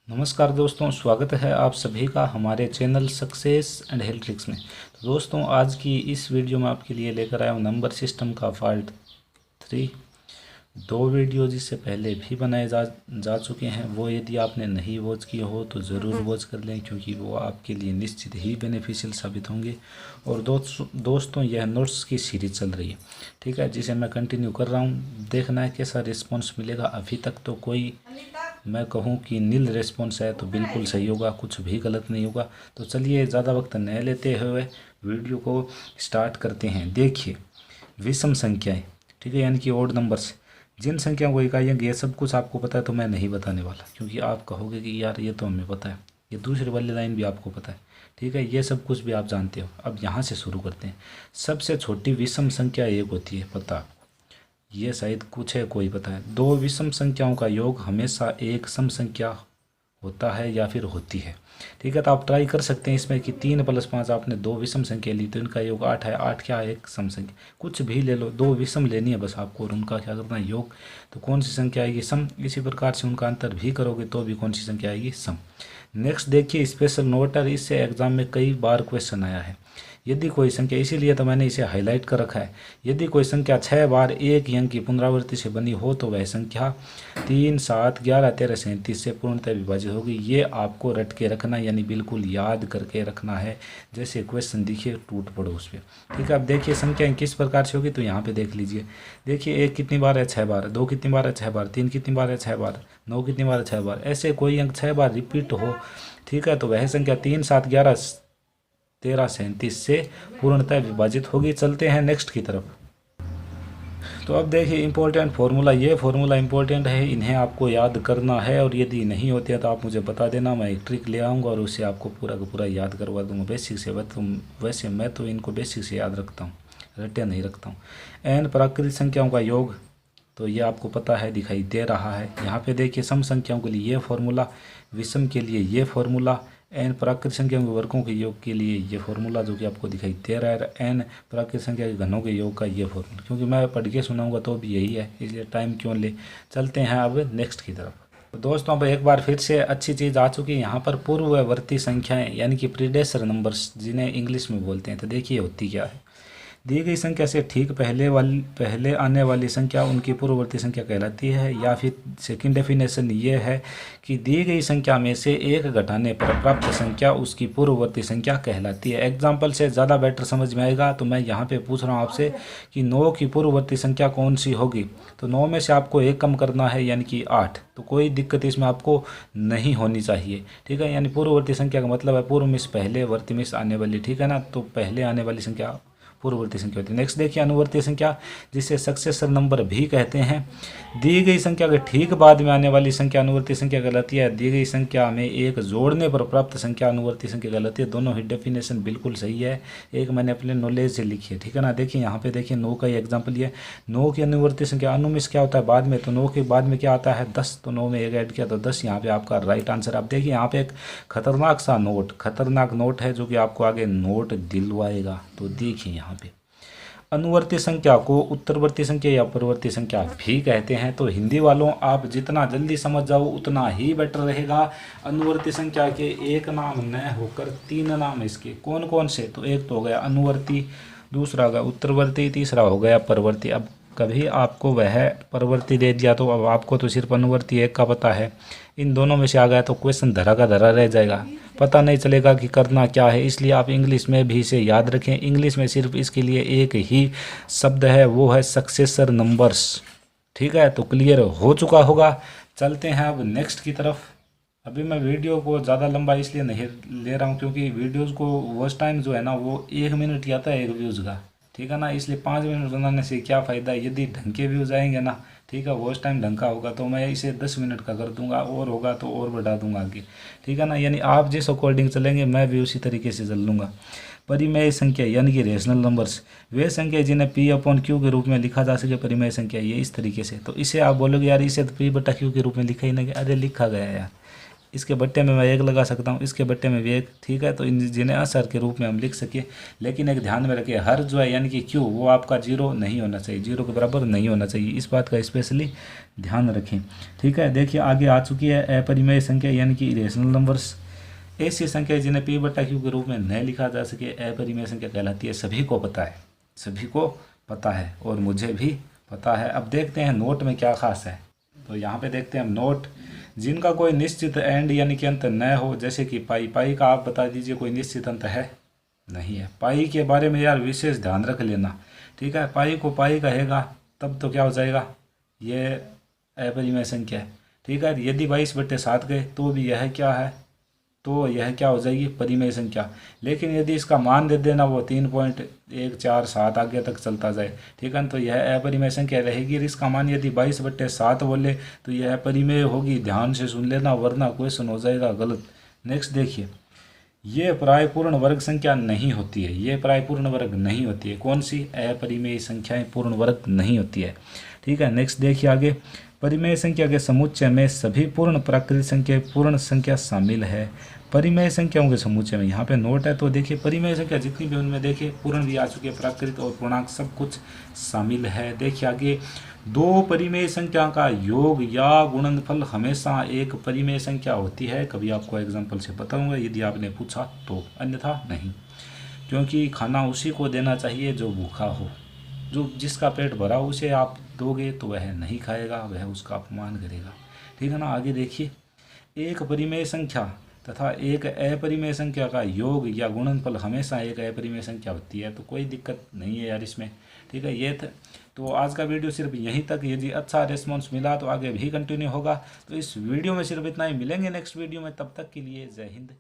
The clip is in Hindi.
नमस्कार दोस्तों, स्वागत है आप सभी का हमारे channel success and health tricks में। तो दोस्तों, आज की इस वीडियो में आपके लिए लेकर आया हूँ नंबर सिस्टम का पार्ट 3। दो वीडियो जिससे पहले भी बनाए जा चुके हैं, वो यदि आपने नहीं वॉच किए हो तो ज़रूर वॉच कर लें, क्योंकि वो आपके लिए निश्चित ही बेनिफिशियल साबित होंगे। और दोस्तों, यह नोट्स की सीरीज चल रही है, ठीक है, जिसे मैं कंटिन्यू कर रहा हूँ। देखना है कैसा रिस्पॉन्स मिलेगा। अभी तक तो कोई, मैं कहूँ कि नील रिस्पॉन्स है तो बिल्कुल सही होगा, कुछ भी गलत नहीं होगा। तो चलिए ज़्यादा वक्त न लेते हुए वीडियो को स्टार्ट करते हैं। देखिए, विषम संख्याएं, ठीक है, यानी कि ओड नंबर्स, जिन संख्याओं को इकाइयाँ, ये सब कुछ आपको पता है तो मैं नहीं बताने वाला, क्योंकि आप कहोगे कि यार ये तो हमें पता है, ये दूसरी वाली लाइन भी आपको पता है, ठीक है, ये सब कुछ भी आप जानते हो। अब यहाँ से शुरू करते हैं। सबसे छोटी विषम संख्या एक होती है, पता आपको, ये शायद कुछ है, कोई पता है। दो विषम संख्याओं का योग हमेशा एक सम संख्या होता है या फिर होती है, ठीक है। तो आप ट्राई कर सकते हैं इसमें कि 3 + 5 आपने दो विषम संख्या ली तो इनका योग 8 है। 8 क्या है? एक सम संख्या, कुछ भी ले लो, दो विषम लेनी है बस आपको, और उनका क्या करना है? योग। तो कौन सी संख्या आएगी? सम। इसी प्रकार से उनका अंतर भी करोगे तो भी कौन सी संख्या आएगी? सम। नेक्स्ट देखिए, स्पेशल नोटर, इससे एग्जाम में कई बार क्वेश्चन आया है। यदि कोई संख्या, इसीलिए तो मैंने इसे हाईलाइट कर रखा है, यदि कोई संख्या 6 बार एक ही अंक की पुनरावृत्ति से बनी हो तो वह संख्या 3, 7, 11, 13, 37 से पूर्णतः विभाजित होगी। ये आपको रट के रखना, यानी बिल्कुल याद करके रखना है। जैसे क्वेश्चन दिखिए, टूट पड़ो उस पर, ठीक है। अब देखिए संख्याएं किस प्रकार से होगी, तो यहाँ पे देख लीजिए। देखिए, 1 कितनी बार है? 6 बार। 2 कितनी बार है? 6 बार। 3 कितनी बार है? 6 बार। 9 कितनी बार है? 6 बार। ऐसे कोई अंक 6 बार रिपीट हो, ठीक है, तो वह संख्या 3, 7, 11, 13, 37 से पूर्णतः विभाजित होगी। चलते हैं नेक्स्ट की तरफ। तो अब देखिए इंपॉर्टेंट फार्मूला, ये फार्मूला इंपॉर्टेंट है, इन्हें आपको याद करना है, और यदि नहीं होते हैं तो आप मुझे बता देना, मैं एक ट्रिक ले आऊँगा और उससे आपको पूरा का पूरा याद करवा दूँगा बेसिक से। वैसे मैं तो इनको बेसिक से याद रखता हूँ, रट्टे नहीं रखता हूँ। एन प्राकृतिक संख्याओं का योग, तो ये आपको पता है, दिखाई दे रहा है। यहाँ पे देखिए, सम संख्याओं के लिए ये फार्मूला, विषम के लिए ये फार्मूला, एन प्राकृतिक संख्याओं के वर्गों के योग के लिए ये फार्मूला जो कि आपको दिखाई दे रहा है, एन प्राकृतिक संख्या के घनों के योग का ये फार्मूला, क्योंकि मैं पढ़ के सुनाऊंगा तो भी यही है, इसलिए टाइम क्यों ले। चलते हैं अब नेक्स्ट की तरफ। तो दोस्तों, अब एक बार फिर से अच्छी चीज़ आ चुकी है यहाँ पर, पूर्ववर्ती संख्याएं, यानी कि प्रीडेसर नंबर्स, जिन्हें इंग्लिश में बोलते हैं। तो देखिए होती क्या है। दी गई संख्या से ठीक पहले आने वाली संख्या उनकी पूर्ववर्ती संख्या कहलाती है। या फिर सेकंड डेफिनेशन ये है कि दी गई संख्या में से एक घटाने पर प्राप्त संख्या उसकी पूर्ववर्ती संख्या कहलाती है। एग्जाम्पल से ज़्यादा बेटर समझ में आएगा, तो मैं यहाँ पे पूछ रहा हूँ आपसे कि 9 की पूर्ववर्ती संख्या कौन सी होगी। तो 9 में से आपको 1 कम करना है, यानी कि 8। तो कोई दिक्कत इसमें आपको नहीं होनी चाहिए, ठीक है। यानी पूर्ववर्ती संख्या का मतलब है पूर्व में से पहले, वर्ती में से आने वाली, ठीक है ना। तो पहले आने वाली संख्या पूर्ववर्ती संख्या होती है। नेक्स्ट देखिए, अनुवर्ती संख्या, जिसे सक्सेसर नंबर भी कहते हैं। दी गई संख्या के ठीक बाद में आने वाली संख्या अनुवर्ती संख्या कहलाती है। दी गई संख्या में एक जोड़ने पर प्राप्त संख्या अनुवर्ती संख्या कहलाती है। दोनों ही डेफिनेशन बिल्कुल सही है, एक मैंने अपने नॉलेज से लिखी है, ठीक है ना। देखिए यहाँ पे देखिए, 9 का ही एग्जाम्पल ये, 9 की अनुवर्ती संख्या, अनुमिस क्या होता है? बाद में। तो 9 के बाद में क्या आता है? 10। तो 9 में एक ऐड किया तो 10, यहाँ पे आपका राइट आंसर। आप देखिए यहाँ पे एक खतरनाक सा नोट, खतरनाक नोट है जो कि आपको आगे नोट दिलवाएगा। तो देखिए यहाँ पे, अनुवर्ती संख्या को उत्तरवर्ती संख्या या परवर्ती संख्या भी कहते हैं। तो हिंदी वालों, आप जितना जल्दी समझ जाओ उतना ही बेटर रहेगा। अनुवर्ती संख्या के एक नाम न होकर 3 नाम इसके, कौन कौन से? तो एक तो हो गया अनुवर्ती, दूसरा हो गया उत्तरवर्ती, तीसरा हो गया परवर्ती। अब कभी आपको वह परवर्ती दे दिया तो अब आपको तो सिर्फ अनुवर्ती एक का पता है, इन दोनों में से आ गया तो क्वेश्चन धरा का धरा रह जाएगा, पता नहीं चलेगा कि करना क्या है। इसलिए आप इंग्लिश में भी इसे याद रखें। इंग्लिश में सिर्फ इसके लिए एक ही शब्द है, वो है सक्सेसर नंबर्स, ठीक है। तो क्लियर हो चुका होगा। चलते हैं अब नेक्स्ट की तरफ। अभी मैं वीडियो को ज़्यादा लंबा इसलिए नहीं ले रहा हूँ, क्योंकि वीडियोज़ को वॉच टाइम जो है ना, वो 1 मिनट ही आता है एक व्यूज़ का, ठीक है ना। इसलिए 5 मिनट बनाने से क्या फ़ायदा, यदि ढंग के व्यूज़ आएंगे ना, ठीक है, वॉच टाइम ढंग का होगा तो मैं इसे 10 मिनट का कर दूंगा, और होगा तो और बढ़ा दूंगा आगे, ठीक है ना। यानी आप जिस अकॉर्डिंग चलेंगे मैं भी उसी तरीके से चल लूँगा। परिमेय संख्या, यानी कि रेशनल नंबर्स, वे संख्या जिन्हें P/Q के रूप में लिखा जा सके, परिमेय संख्या, ये इस तरीके से। तो इसे आप बोलोगे यार इसे तो P/Q के रूप में लिखा ही नहीं गया। अरे लिखा गया यार, इसके बट्टे में मैं 1 लगा सकता हूँ, इसके बट्टे में भी 1, ठीक है। तो इन जिन्हें असर के रूप में हम लिख सके, लेकिन एक ध्यान में रखिए हर जो है यानी कि क्यू वो आपका 0 नहीं होना चाहिए, 0 के बराबर नहीं होना चाहिए, इस बात का स्पेशली ध्यान रखें, ठीक है। देखिए आगे आ चुकी है अपरिमेय संख्या यानी कि इरेशनल नंबर्स। ऐसी संख्या जिन्हें पी बटा क्यू के रूप में नहीं लिखा जा सके अपरिमेय संख्या कहलाती है। सभी को पता है, सभी को पता है और मुझे भी पता है। अब देखते हैं नोट में क्या खास है। तो यहाँ पे देखते हैं हम नोट जिनका कोई निश्चित एंड यानी कि अंत न हो, जैसे कि पाई। पाई का आप बता दीजिए कोई निश्चित अंत है? नहीं है। पाई के बारे में यार विशेष ध्यान रख लेना, ठीक है। पाई को पाई कहेगा तब तो क्या हो जाएगा, ये अपरिमेय संख्या है, ठीक है। यदि 22/7 गए तो भी यह क्या है, तो यह क्या हो जाएगी, परिमेय संख्या। लेकिन यदि इसका मान दे देना वो 3.147 आगे तक चलता जाए, ठीक है, तो यह अपरिमेय संख्या रहेगी। और इसका मान यदि 22/7 बोले तो यह अपरिमेय होगी। ध्यान से सुन लेना वरना क्वेश्चन हो जाएगा गलत। नेक्स्ट देखिए, ये प्राय पूर्ण वर्ग संख्या नहीं होती है। ये प्राय पूर्ण वर्ग नहीं होती है। कौन सी? अपरिमेय संख्याएं पूर्ण वर्ग नहीं होती है, ठीक है। नेक्स्ट देखिए आगे, परिमेय संख्या के समुच्चय में सभी पूर्ण प्राकृतिक संख्या पूर्ण संख्या शामिल है। परिमेय संख्याओं के समुच्चय में यहाँ पे नोट है, तो देखिए परिमेय संख्या जितनी भी उनमें देखिए पूर्ण भी आ चुकी है, प्राकृतिक और पूर्णांक सब कुछ शामिल है। देखिए आगे, दो परिमेय संख्या का योग या गुणनफल हमेशा एक परिमेय संख्या होती है। कभी आपको एग्जाम्पल से बताऊंगा यदि आपने पूछा तो, अन्यथा नहीं, क्योंकि खाना उसी को देना चाहिए जो भूखा हो। जो जिसका पेट भरा हो उसे आप दोगे तो वह नहीं खाएगा, वह उसका अपमान करेगा, ठीक है ना। आगे देखिए, एक परिमेय संख्या तथा एक अपरिमेय संख्या का योग या गुणनफल हमेशा एक अपरिमेय संख्या होती है। तो कोई दिक्कत नहीं है यार इसमें, ठीक है। ये तो आज का वीडियो सिर्फ यहीं तक। यदि अच्छा रिस्पॉन्स मिला तो आगे भी कंटिन्यू होगा। तो इस वीडियो में सिर्फ इतना ही, मिलेंगे नेक्स्ट वीडियो में, तब तक के लिए जय हिंद।